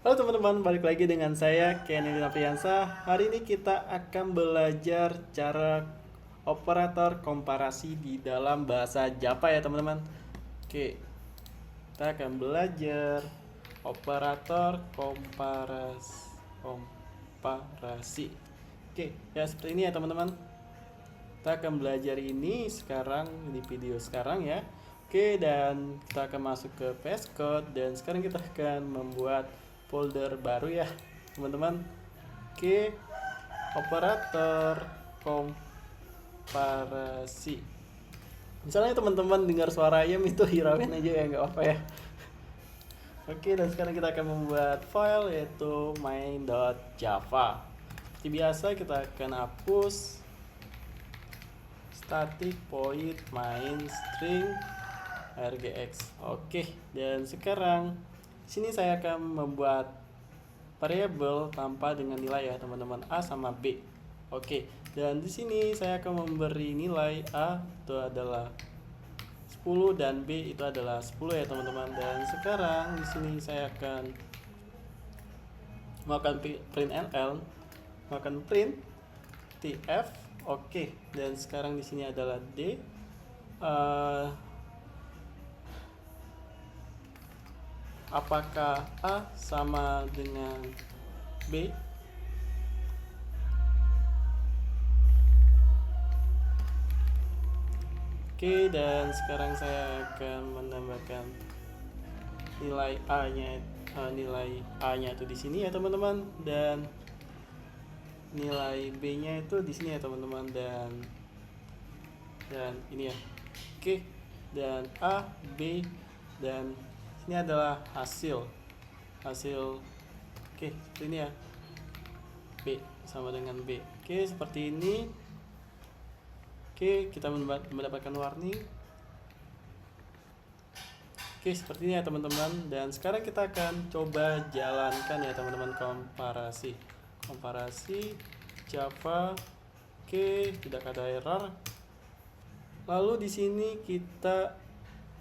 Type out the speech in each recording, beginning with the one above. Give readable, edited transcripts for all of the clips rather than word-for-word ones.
Halo teman-teman, balik lagi dengan saya Kenny Noviansa. Hari ini kita akan belajar cara operator komparasi di dalam bahasa Java ya teman-teman. Oke, kita akan belajar operator komparasi. Oke, ya seperti ini ya teman-teman. Kita akan belajar ini sekarang di video sekarang ya. Oke, dan kita akan masuk ke VS Code dan sekarang kita akan membuat folder baru ya, teman-teman. Oke, operator komparasi. Misalnya teman-teman dengar suara ayam itu hirauin aja ya, nggak apa ya. Oke, dan sekarang kita akan membuat file yaitu main.java. Seperti biasa kita akan hapus static void main string rgx. Oke, dan sekarang sini saya akan membuat variabel tanpa dengan nilai ya teman-teman, a sama b. Oke, dan di sini saya akan memberi nilai a itu adalah 10 dan b itu adalah 10 ya teman-teman. Dan sekarang di sini saya akan melakukan print ln, melakukan print tf. Oke, dan sekarang di sini adalah d. Apakah A sama dengan B? Oke, dan sekarang saya akan menambahkan nilai A-nya itu di sini ya teman-teman, dan nilai B-nya itu di sini ya teman-teman, dan ini ya. Oke, dan A, B, dan ini adalah hasil. Oke, seperti ini ya. B sama dengan B. Oke, seperti ini. Oke, kita mendapatkan warning. Oke, seperti ini ya teman-teman. Dan sekarang kita akan coba jalankan ya teman-teman komparasi Java. Oke, tidak ada error. Lalu di sini kita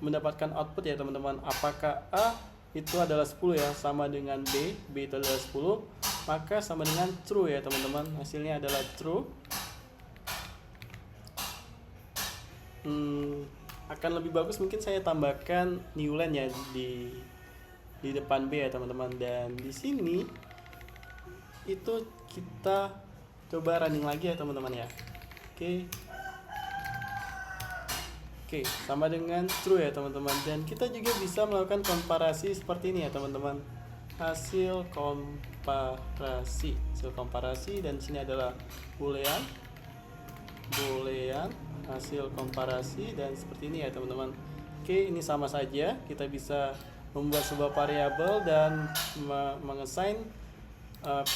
mendapatkan output ya teman-teman. Apakah A itu adalah 10 ya, sama dengan B itu adalah 10, maka sama dengan true ya teman-teman. Hasilnya adalah true. Akan lebih bagus mungkin saya tambahkan new line ya di depan B ya teman-teman. Dan di sini itu kita coba running lagi ya teman-teman ya. Oke, sama dengan true ya teman-teman. Dan kita juga bisa melakukan komparasi seperti ini ya teman-teman. Hasil komparasi, dan di sini adalah boolean hasil komparasi, dan seperti ini ya teman-teman. Oke, ini sama saja, kita bisa membuat sebuah variabel dan mengassign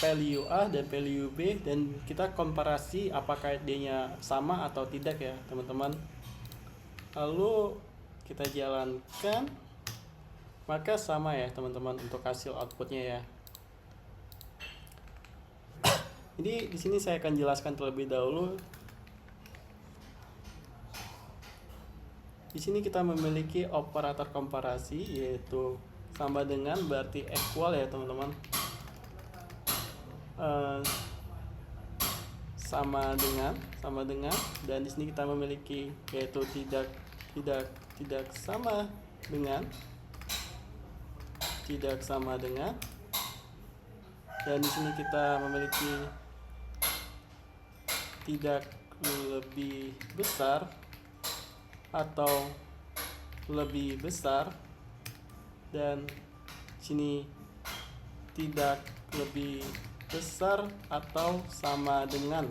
value A dan value B, dan kita komparasi apakah dia sama atau tidak ya teman-teman. Lalu kita jalankan, maka sama ya teman-teman untuk hasil outputnya ya. Jadi di sini saya akan jelaskan terlebih dahulu. Di sini kita memiliki operator komparasi yaitu sama dengan, berarti equal ya teman-teman. Sama dengan, dan di sini kita memiliki yaitu tidak sama dengan, dan di sini kita memiliki tidak lebih besar atau lebih besar, dan sini tidak lebih besar atau sama dengan,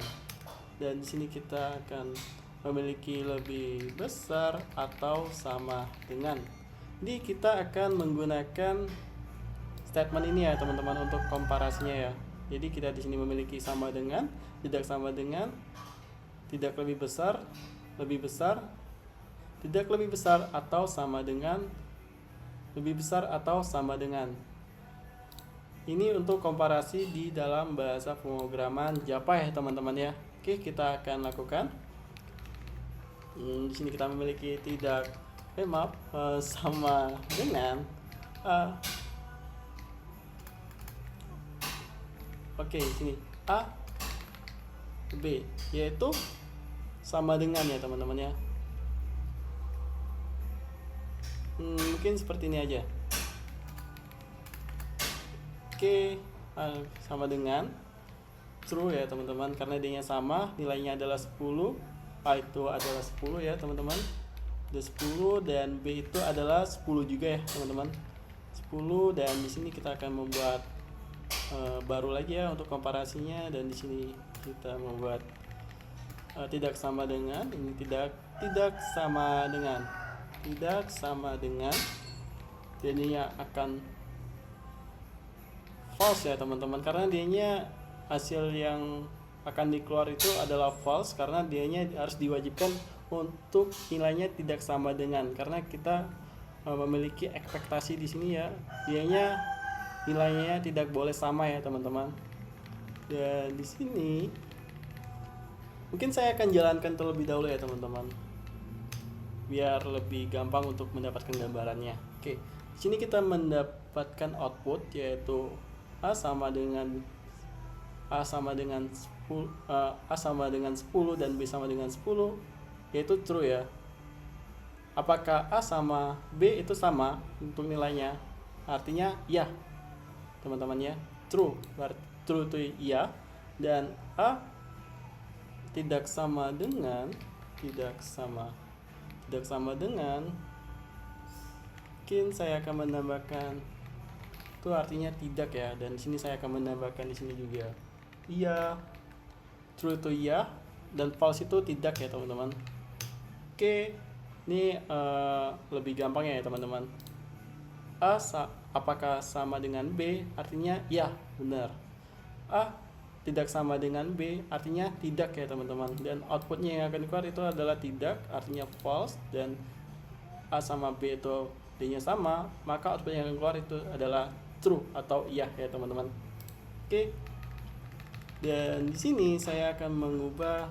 dan di sini kita akan memiliki lebih besar atau sama dengan. Jadi kita akan menggunakan statement ini ya teman-teman untuk komparasinya ya. Jadi kita di sini memiliki sama dengan, tidak sama dengan, tidak lebih besar, tidak lebih besar atau sama dengan, lebih besar atau sama dengan. Ini untuk komparasi di dalam bahasa pemrograman Java ya teman-teman ya. Oke, kita akan lakukan. Di sini kita memiliki sama dengan Oke, sini A B, yaitu sama dengan ya teman-teman ya. Mungkin seperti ini aja. Oke, sama dengan true ya teman-teman, karena D nya sama, nilainya adalah 10. A itu adalah 10 ya teman-teman, ada 10, dan B itu adalah 10 juga ya teman-teman, 10. Dan di sini kita akan membuat baru lagi ya untuk komparasinya, dan di sini kita membuat tidak sama dengan, ini tidak sama dengan, tidak sama dengan, jadinya akan false ya teman-teman, karena dia-nya hasil yang akan dikeluar itu adalah false, karena dia-nya harus diwajibkan untuk nilainya tidak sama dengan, karena kita memiliki ekspektasi di sini ya, dia-nya nilainya tidak boleh sama ya teman-teman. Dan di sini mungkin saya akan jalankan terlebih dahulu ya teman-teman, biar lebih gampang untuk mendapatkan gambarannya. Oke, di sini kita mendapatkan output yaitu A sama dengan 10, A sama dengan 10 dan B sama dengan 10, yaitu true ya. Apakah A sama B itu sama untuk nilainya? Artinya ya teman-teman ya, true. True itu iya, dan A tidak sama dengan, mungkin saya akan menambahkan itu artinya tidak ya, dan di sini saya akan menambahkan di sini juga iya. True itu iya dan false itu tidak ya teman-teman. Oke, ini lebih gampang ya teman-teman. A apakah sama dengan B? Artinya ya, benar. A tidak sama dengan B, artinya tidak ya teman-teman, dan outputnya yang akan keluar itu adalah tidak, artinya false. Dan A sama B itu D nya sama, maka output yang akan keluar itu adalah true atau iya ya teman-teman. Oke, dan di sini saya akan mengubah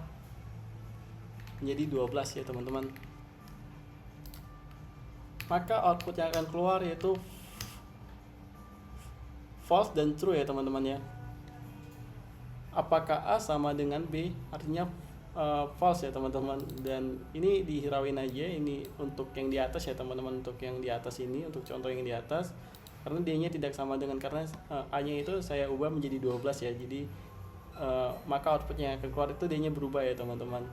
menjadi 12 ya teman-teman, maka output yang akan keluar yaitu false dan true ya teman-teman ya. Apakah A sama dengan B? Artinya false ya teman-teman, dan ini dihirauin aja, ini untuk yang di atas ya teman-teman, untuk yang di atas ini, untuk contoh yang di atas, karena D-nya tidak sama dengan, karena A-nya itu saya ubah menjadi 12 ya, jadi maka outputnya yang akan keluar itu D-nya berubah ya teman-teman.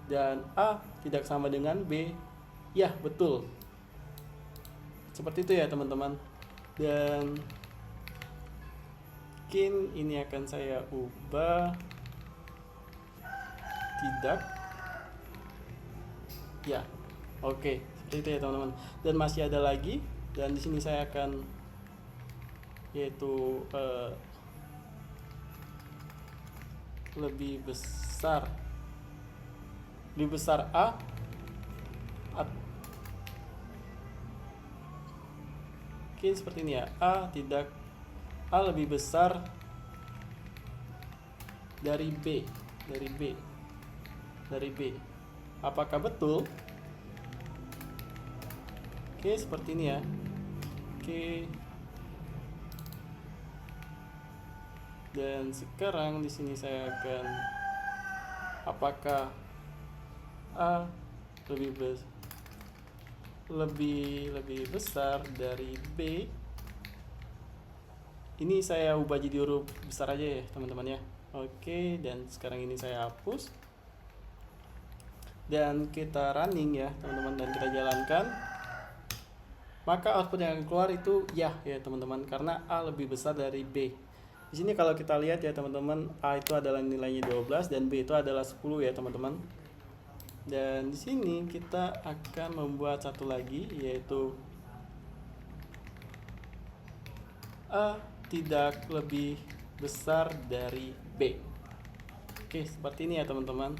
Dan A tidak sama dengan B, ya betul, seperti itu ya teman-teman. Dan mungkin ini akan saya ubah tidak ya. Oke, seperti itu ya teman-teman. Dan masih ada lagi, dan di sini saya akan yaitu lebih besar A mungkin seperti ini ya, A lebih besar dari B. Apakah betul? Oke, seperti ini ya. Oke. Dan sekarang di sini saya akan, apakah A lebih besar dari B? Ini saya ubah jadi huruf besar aja ya teman-teman ya. Oke, dan sekarang ini saya hapus dan kita running ya teman-teman, dan kita jalankan, maka output yang akan keluar itu ya teman-teman, karena A lebih besar dari B. Di sini kalau kita lihat ya teman-teman, A itu adalah nilainya 12 dan B itu adalah 10 ya teman-teman. Dan di sini kita akan membuat satu lagi, yaitu A tidak lebih besar dari B. Oke, seperti ini ya teman-teman.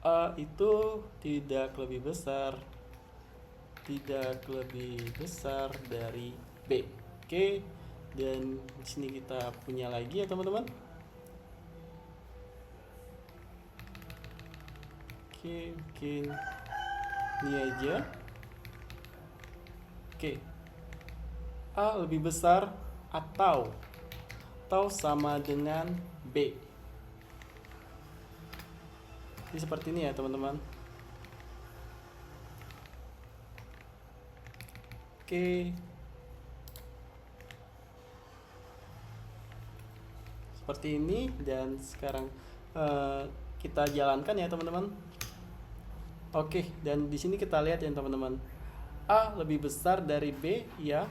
A itu tidak lebih besar dari B. Oke, dan di sini kita punya lagi ya teman-teman. Oke, mungkin ini aja. Oke, A lebih besar atau atau sama dengan B. Jadi seperti ini ya teman-teman. Oke. Seperti ini, dan sekarang kita jalankan ya teman-teman. Oke, dan di sini kita lihat ya teman-teman. A lebih besar dari B, ya.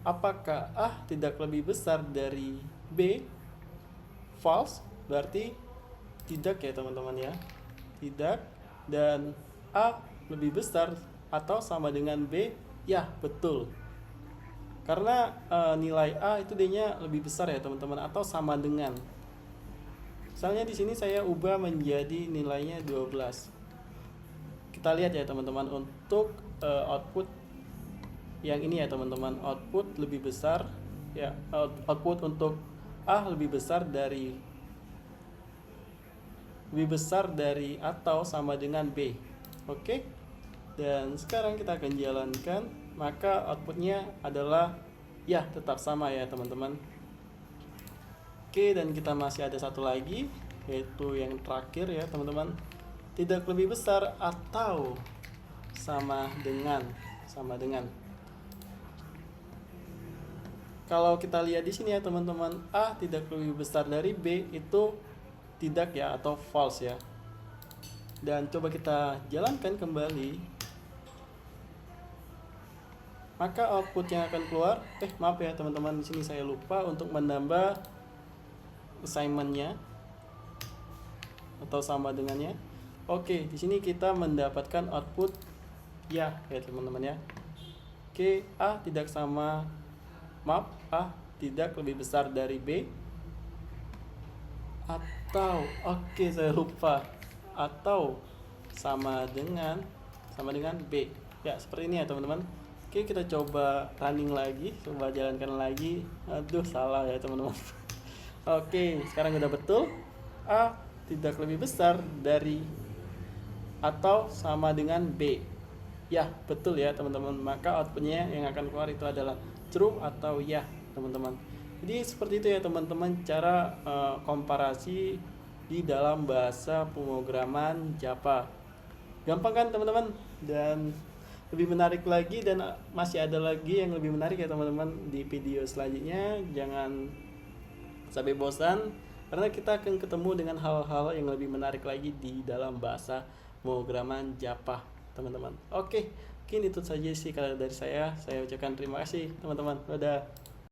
Apakah A tidak lebih besar dari B? False, berarti tidak ya teman-teman ya. Tidak. Dan A lebih besar atau sama dengan B? Ya, betul. Karena nilai A itu D-nya lebih besar ya teman-teman, atau sama dengan. Misalnya di sini saya ubah menjadi nilainya 12. Kita lihat ya teman-teman, untuk output yang ini ya teman-teman, output lebih besar ya, output untuk A lebih besar dari atau sama dengan B. Oke. Dan sekarang kita akan jalankan, maka outputnya adalah ya tetap sama ya teman-teman. Oke, dan kita masih ada satu lagi, yaitu yang terakhir ya teman-teman, tidak lebih besar atau sama dengan. Kalau kita lihat di sini ya teman-teman, A tidak lebih besar dari B, itu tidak ya, atau false ya. Dan coba kita jalankan kembali, maka output yang akan keluar, maaf ya teman-teman, di sini saya lupa untuk menambah assignmentnya atau sama dengannya. Oke, di sini kita mendapatkan output ya teman-teman ya. Oke, A tidak sama, maaf, A tidak lebih besar dari B, atau oke saya lupa, atau sama dengan B ya, seperti ini ya teman-teman. Oke, kita coba running lagi, coba jalankan lagi. Aduh, salah ya teman-teman. Oke, sekarang udah betul. A tidak lebih besar dari atau sama dengan B. Ya, betul ya teman-teman. Maka outputnya yang akan keluar itu adalah true atau ya teman-teman. Jadi seperti itu ya teman-teman, cara komparasi di dalam bahasa pemrograman Java. Gampang kan teman-teman? Dan lebih menarik lagi, dan masih ada lagi yang lebih menarik ya teman-teman di video selanjutnya. Jangan sampai bosan, karena kita akan ketemu dengan hal-hal yang lebih menarik lagi di dalam bahasa pemrograman Java teman-teman. Oke, mungkin itu saja sih kalau dari saya ucapkan terima kasih teman-teman. Dadah.